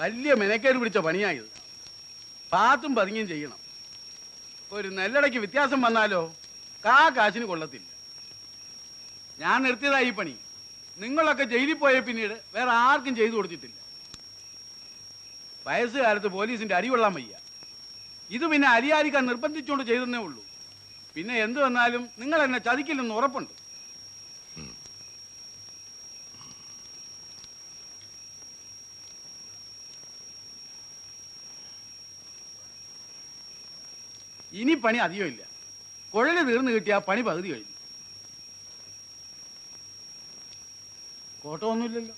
വലിയ മെനക്കേട് പിടിച്ച പണിയായത്. പാത്തും പതുങ്ങിയും ചെയ്യണം. ഒരു നെല്ലടയ്ക്ക് വ്യത്യാസം വന്നാലോ കാശിന് കൊള്ളത്തില്ല. ഞാൻ നിർത്തിയതാ ഈ പണി. നിങ്ങളൊക്കെ ജയിലിൽ പോയ പിന്നീട് വേറെ ആർക്കും ചെയ്തു കൊടുത്തിട്ടില്ല. വയസ്സുകാലത്ത് പോലീസിന്റെ അരി കൊള്ളാൻ വയ്യ. ഇത് പിന്നെ അരിയാരിക്കാൻ നിർബന്ധിച്ചുകൊണ്ട് ചെയ്തെന്നേ ഉള്ളൂ. പിന്നെ എന്ത് വന്നാലും നിങ്ങൾ എന്നെ ചതിക്കില്ലെന്ന് ഉറപ്പുണ്ട്. ഇനി പണി അധികമില്ല. കുഴല് തീർന്നു കിട്ടിയ പണി പകുതി കഴിഞ്ഞു. കോട്ടമൊന്നുമില്ലല്ലോ.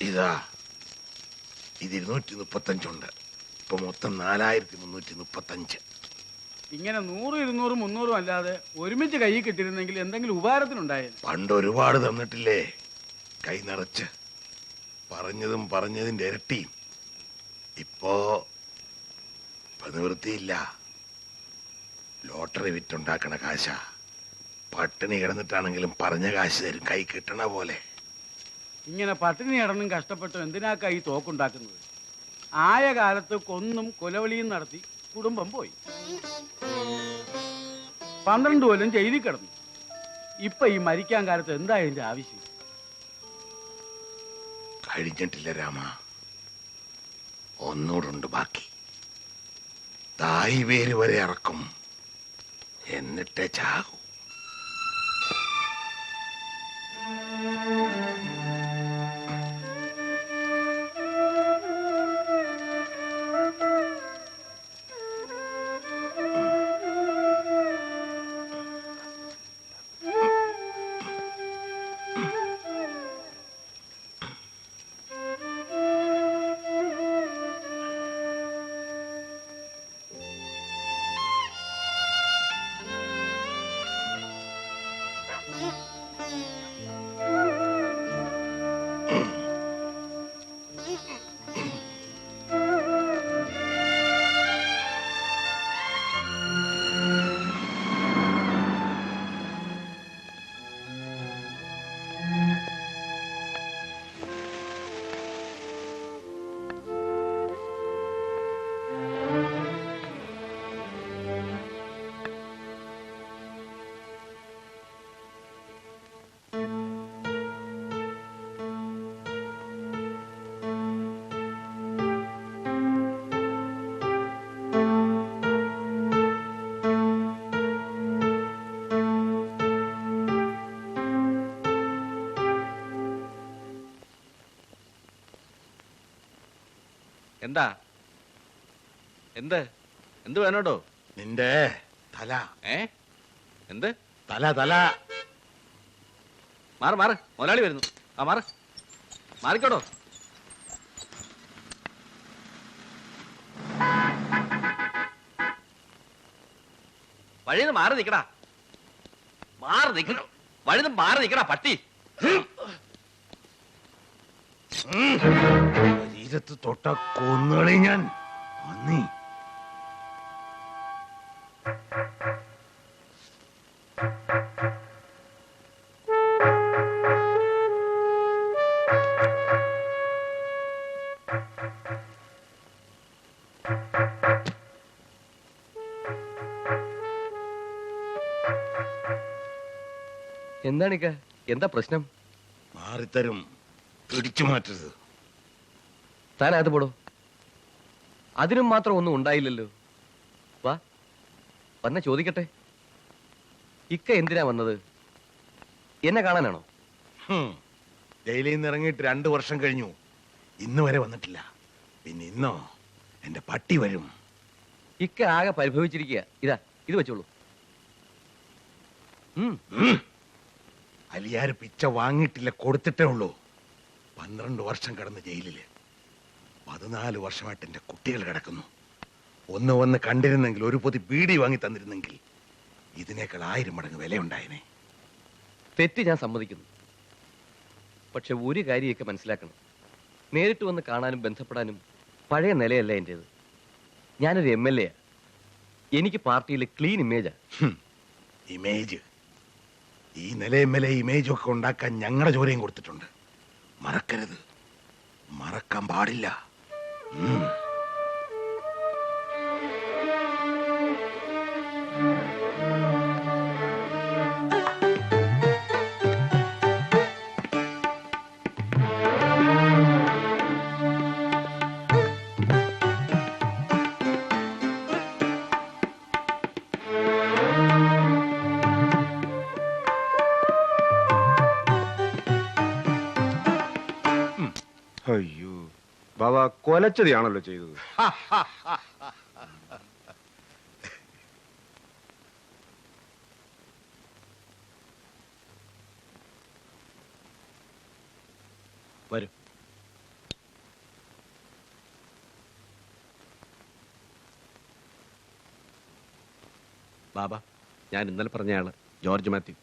ഇതാ ഇത് 235 ഉണ്ട്. ഇപ്പൊ മൊത്തം 4335. ഇങ്ങനെ 100, 200, 300 അല്ലാതെ ഒരുമിച്ച് കൈ കിട്ടിയിരുന്നെങ്കിൽ എന്തെങ്കിലും ഉപകാരത്തിനുണ്ടായിരുന്നു. പണ്ട് ഒരുപാട് തന്നിട്ടില്ലേ കൈ നിറച്ച്. പറഞ്ഞതും പറഞ്ഞതിന്റെ ഇരട്ടിയും. ഇപ്പോ നിവൃത്തിയില്ല. ലോട്ടറി വിറ്റുണ്ടാക്കണ കാശ. പട്ടിണി കിടന്നിട്ടാണെങ്കിലും പറഞ്ഞ കാശ് തരും, കൈ കിട്ടണ പോലെ. ഇങ്ങനെ പട്ടിണി കിടന്നും കഷ്ടപ്പെട്ടും എന്തിനാക്കാ ഈ തോക്കുണ്ടാക്കുന്നത്? ആയ കാലത്ത് കൊന്നും കൊലവിളിയും നടത്തി കുടുംബം പോയി. 12 കൊല്ലം ജയിലിൽ കിടന്നു. ഇപ്പൊ ഈ മരിക്കാൻ കാലത്ത് എന്താ ഇതിന്റെ ആവശ്യം? കഴിഞ്ഞിട്ടില്ല രാമ, ഒന്നൂടുണ്ട് ബാക്കി. തായ് വേര് വരെ ഇറക്കും, എന്നിട്ടേ ചാകൂ. എന്താ? എന്ത് എന്ത് വേണോട്ടോ? നിന്റെ തല. എന്ത് തല? തല മാറ് മാറ്, മുതലാളി വരുന്നു. ആ മാറ്, മാറിക്കോട്ടോ. വഴിന്ന് മാറി നിക്കടാ, മാറി നിക്കണോ? വഴിന്ന് മാറി നിക്കടാ പട്ടി. ശരീരത്ത് തൊട്ട കൊന്നുകളി ഞാൻ. അന്നീ എന്താണിക്ക? എന്താ പ്രശ്നം? മാറിത്തരും, പിടിച്ചു മാറ്റരുത്. താൻ അത് പോടോ. അതിനും മാത്രം ഒന്നും ഉണ്ടായില്ലല്ലോ. വാ, വന്ന ചോദിക്കട്ടെ. ഇക്ക എന്തിനാ വന്നത്? എന്നെ കാണാനാണോ? ജയിലിൽ നിന്ന് ഇറങ്ങിയിട്ട് 2 വർഷം കഴിഞ്ഞു, ഇന്ന് വരെ വന്നിട്ടില്ല. പിന്നെ ഇന്നോ എന്റെ പട്ടി വരും. ഇക്ക ആകെ പരിഭവിച്ചിരിക്കുക. ഇതാ, ഇത് വെച്ചോളൂ. അലിയാര് പിച്ച വാങ്ങിയിട്ടില്ല, കൊടുത്തിട്ടേ ഉള്ളൂ. 12 വർഷം കിടന്ന് ജയിലില്. 14 വർഷമായിട്ട് എന്റെ കുട്ടികൾ കിടക്കുന്നു. ഒന്ന് വന്ന് കണ്ടിരുന്നെങ്കിൽ, ഒരു പൊതി ബീഡി വാങ്ങി തന്നിരുന്നെങ്കിൽ ഇതിനേക്കാൾ 1000 മടങ്ങ് വിലയുണ്ടായനെ. തെറ്റ് ഞാൻ സമ്മതിക്കുന്നു. പക്ഷെ ഒരു കാര്യമൊക്കെ മനസ്സിലാക്കണം. നേരിട്ട് വന്ന് കാണാനും ബന്ധപ്പെടാനും പഴയ നിലയല്ല എൻ്റേത്. ഞാനൊരു MLA. എനിക്ക് പാർട്ടിയിൽ ക്ലീൻ ഇമേജാ. ഇമേജ് ഈ നിലയിമ്മലെ ഇമേജ് ഒക്കെ ഉണ്ടാക്കാൻ ഞങ്ങളുടെ ജോലിയും കൊടുത്തിട്ടുണ്ട്. മറക്കരുത്, മറക്കാൻ പാടില്ല. അയ്യോ ബാബ, കൊലച്ചതിയാണല്ലോ ചെയ്തത്. വരും. ബാബ, ഞാൻ ഇന്നലെ പറഞ്ഞയാള് ജോർജ് മാത്യു.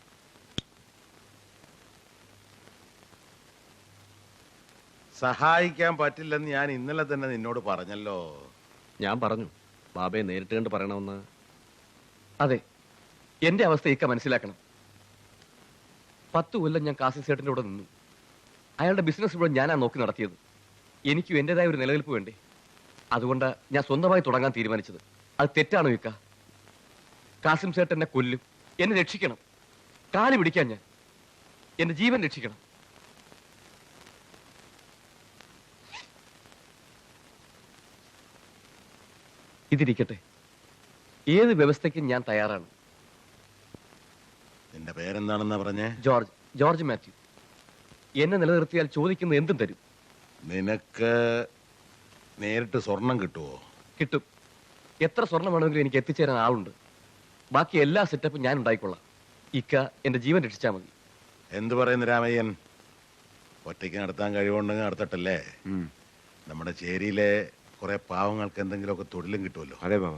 സഹായിക്കാൻ പറ്റില്ലെന്ന് ഞാൻ ഇന്നലെ തന്നെ നിന്നോട് പറഞ്ഞല്ലോ. ഞാൻ പറഞ്ഞു ബാബയെ നേരിട്ട് കണ്ട് പറയണമെന്ന്. അതെ, എന്റെ അവസ്ഥ ഇക്ക മനസ്സിലാക്കണം. 10 കൊല്ലം ഞാൻ കാസിം സേട്ടിന്റെ കൂടെ നിന്നു. അയാളുടെ ബിസിനസ് ഇവിടെ ഞാനാ നോക്കി നടത്തിയത്. എനിക്കും എന്റേതായ ഒരു നിലനിൽപ്പ് വേണ്ടേ? അതുകൊണ്ട് ഞാൻ സ്വന്തമായി തുടങ്ങാൻ തീരുമാനിച്ചത്. അത് തെറ്റാണോ ഇക്ക? കാസിം സേട്ട് എന്നെ കൊല്ലും. എന്നെ രക്ഷിക്കണം. കാല് പിടിക്കാൻ ഞാൻ. എന്റെ ജീവൻ രക്ഷിക്കണം. ഇതിരിക്കട്ടെ, ഏത് വ്യവസ്ഥയ്ക്കും ഞാൻ തയ്യാറാണ്. നിന്റെ പേരെന്താണെന്നാ പറഞ്ഞേ? ജോർജ് മാത്യു. എന്നെ നിലനിർത്തിയാൽ ചോദിക്കുന്നത് എന്തും തരും. നിനക്ക് നേരിട്ട് സ്വർണം കിട്ടുമോ? കിട്ടും. എത്ര സ്വർണം വേണമെങ്കിലും എനിക്ക് എത്തിച്ചേരാൻ ആളുണ്ട്. ബാക്കി എല്ലാ സെറ്റപ്പും ഞാൻ ഉണ്ടായിക്കൊള്ളാം. ഇക്ക എന്റെ ജീവൻ രക്ഷിച്ചാൽ മതി. എന്തു പറയുന്നു രാമയ്യൻ? ഒറ്റയ്ക്ക് നടത്താൻ കഴിവുണ്ടെങ്കിൽ നടത്തട്ടല്ലേ? നമ്മുടെ ചേരിയിലെ കുറെ പാവങ്ങൾക്ക് എന്തെങ്കിലുമൊക്കെ തൊഴിലും കിട്ടുമല്ലോ. അതെ ബാബ.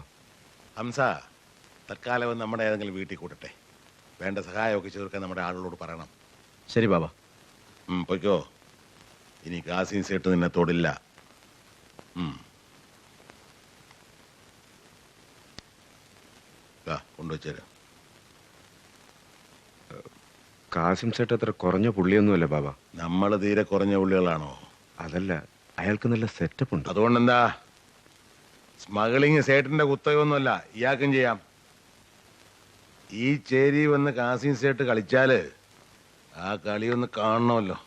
ഹംസ, തൽക്കാലം നമ്മുടെ ഏതെങ്കിലും വീട്ടിൽ കൂട്ടട്ടെ. വേണ്ട സഹായമൊക്കെ ചേർക്കാൻ നമ്മുടെ ആളുകളോട് പറയണം. ശരി ബാബ. പൊയ്ക്കോ. ഇനി കാസിം സേട്ട് നിന്നെ തൊടില്ല. കൊണ്ടുവച്ചേരാ. കാസിം സേട്ട് അത്ര കുറഞ്ഞ പുള്ളിയൊന്നുമല്ല ബാബ. നമ്മൾ തീരെ കുറഞ്ഞ പുള്ളികളാണോ? അതല്ല, അയാൾക്ക് നല്ല സെറ്റപ്പ് ഉണ്ട്. അതുകൊണ്ടെന്താ? സ്മഗ്ലിങ് സേട്ടിന്റെ കുത്തകയൊന്നുമല്ല, ഇയാൾക്കും ചെയ്യാം. ഈ ചേരി വന്ന് കാസിം സേട്ട് കളിച്ചാല് ആ കളി ഒന്ന് കാണണമല്ലോ.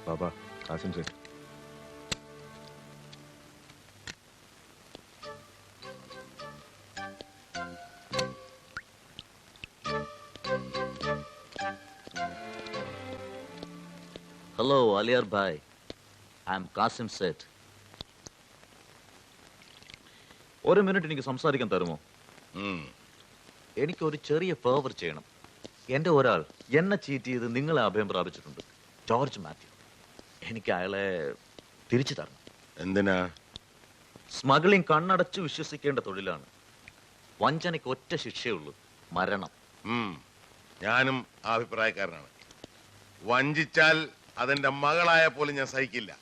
Baba, Qasim Seth. Hello, Aliar Bhai. I'm Qasim Seth. ഒരു മിനിറ്റ് എനിക്ക് സംസാരിക്കാൻ തരുമോ? എനിക്കൊരു ചെറിയ ഫേവർ ചെയ്യണം. എൻ്റെ ഒരാൾ എന്നെ ചീറ്റ് ചെയ്ത് നിങ്ങളെ അഭയം പ്രാപിച്ചിട്ടുണ്ട്, ജോർജ് മാത്യു. എനിക്ക് അയാളെ തിരിച്ചു തരണം. എന്തിനാ? സ്മഗ്ലിംഗ് കണ്ണടച്ച് വിശ്വസിക്കേണ്ട തൊഴിലാണ്. വഞ്ചനയ്ക്ക് ഒറ്റ ശിക്ഷയുള്ളൂ, മരണം. ഞാനും ആ അഭിപ്രായക്കാരനാണ്. വഞ്ചിച്ചാൽ അതെന്റെ മകളായ പോലും ഞാൻ സഹിക്കില്ല.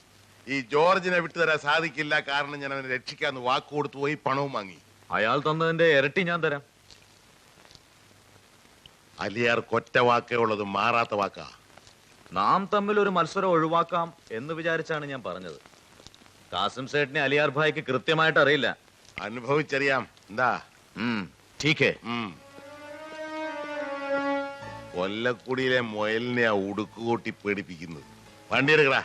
ഈ ജോർജിനെ വിട്ടുതരാൻ സാധിക്കില്ല. കാരണം ഞാൻ അവനെ രക്ഷിക്കാന്ന് വാക്ക് കൊടുത്തു പോയി, പണവും വാങ്ങി. അയാൾ തന്നതിന്റെ ഇരട്ടി ഞാൻ തരാം. അലിയാർക്ക് ഒറ്റ വാക്കേ ഉള്ളത്, മാറാത്ത വാക്കാ. നാം തമ്മിൽ ഒരു മത്സരം ഒഴിവാക്കാം എന്ന് വിചാരിച്ചാണ് ഞാൻ പറഞ്ഞത്. കാസിം സേട്ടിനെ അലിയാർ ഭായിക്ക് കൃത്യമായിട്ട് അറിയില്ല. അനുഭവിച്ചറിയാം. എന്താ? ടീക്കേ. കൊല്ലക്കുടിയിലെ മുയലിനെ ആ ഉടുക്കുകൂട്ടി പേടിപ്പിക്കുന്നത്. വണ്ടി എടുക്കടാ.